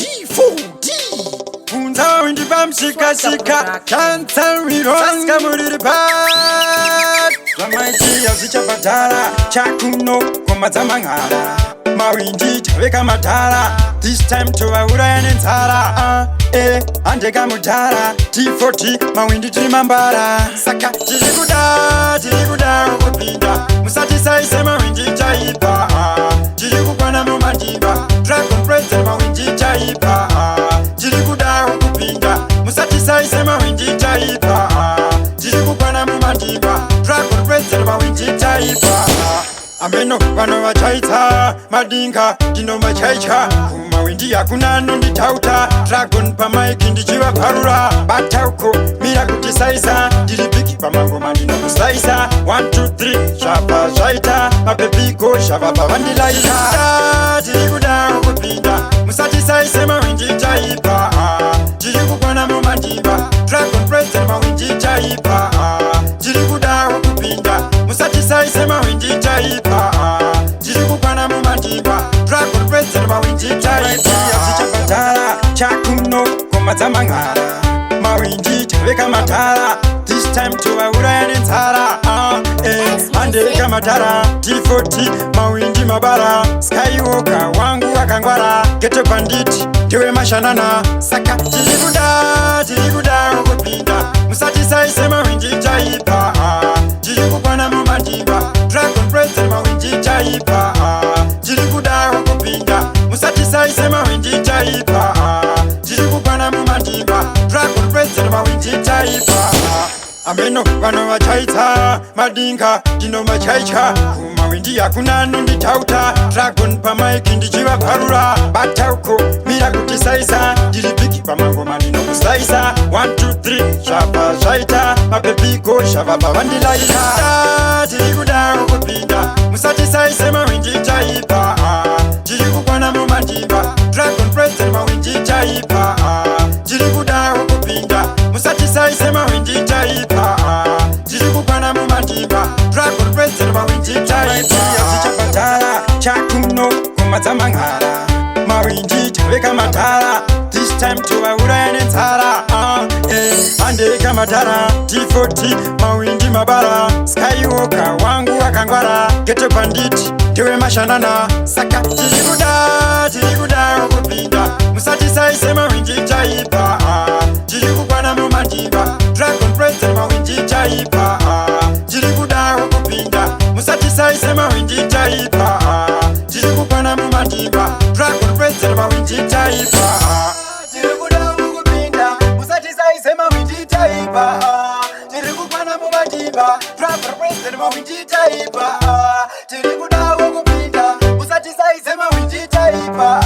D4D. Punta windi bam shika shika. Can't tell me wrong. Saska muri bad. Ramaiti yazicha batala. Chakuno goma zamangara. Mawindi taweka matala. This time to aura yanentara. Andeka mutara. D4D mawindi timambara. Saka tirikuda kupinda. Musati saise mawindi chaipa. Tirikukwana mumandiba. Dragon president mawindi chaipa. Tirikuda kupinda. Musati saise mawindi chaipa. Tirikukwana mumandiba. Dragon president mawindi chaipa. Ameno vano vachaita madinga dino machaicha kumawindi yakuna nonditauta dragon pamaiki ndichiva parura batauko mira kuti saisa diripiki pamangoma ndino kusaisa 1 2 3 shapa zvaita mapepiko shava pavandilaita tirikuda kupinda musati saise mawindi chaipa tirikukwana mumandimba dragon president mawindi chaipa tirikuda kupinda musati saise mawindi chaipa tirikukwana mumandimba dragon president mawindi chaipa yazichapatala chakuno komadzamangara mawindi taveka matara this time tovauraya nenzara andeka matara D4D mawindi mabara skywalker wangu wakangwara geto banditi ndiwe mashanana saka tirikuda kupinda musati saise mawindi chaipa tirikukwana mumandimba dragon president mawindi chaipa tirikuda kupinda musati saise mawindi chaipa tirikukwana mumandimba dragon president mawindi chaipa ameno vano vachaita madinga ndino machaicha kumawindi yakuna nonditauta dragon pamaiki ndichiva parura batauko mira kuti saisa diripiki pamangoma ndino kusaisa 1 2 3 shapa zvaita mapepiko shava pavandilaita tirikuda kupinda musati saise mawindi chaipa tirikukwana mumandimba dragon president mawindi chaipa tirikuda kupinda musati saise mawindi chaipa tirikukwana mumandimba dragon president mawindi chaipa yazichapatala chakuno komadzamangara mawindi taveka matara this time tovauraya nenzara andeka matara D4D mawindi mabara skywalker wangu wakangwara geto banditi ndiwe mashanana saka tirikuda kupinda musati saise mawindi chaipa tirikukwana mumandimba dragon president mawindi chaipa tirikuda kupinda musati saise mawindi chaipa tirikukwana mumandimba dragon president mawindi chaipa tirikuda kupinda musati saise mawindi chaipa tirikukwana mumandimba dragon president mawindi chaipa tirikuda kupinda musati saise mawindi chaipa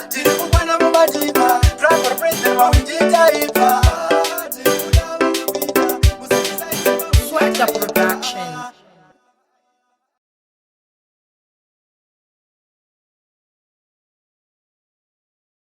tirikukwana mumandimba dragon president mawindi chaipa tirikuda kupinda musati saise mawindi chaipa. Production.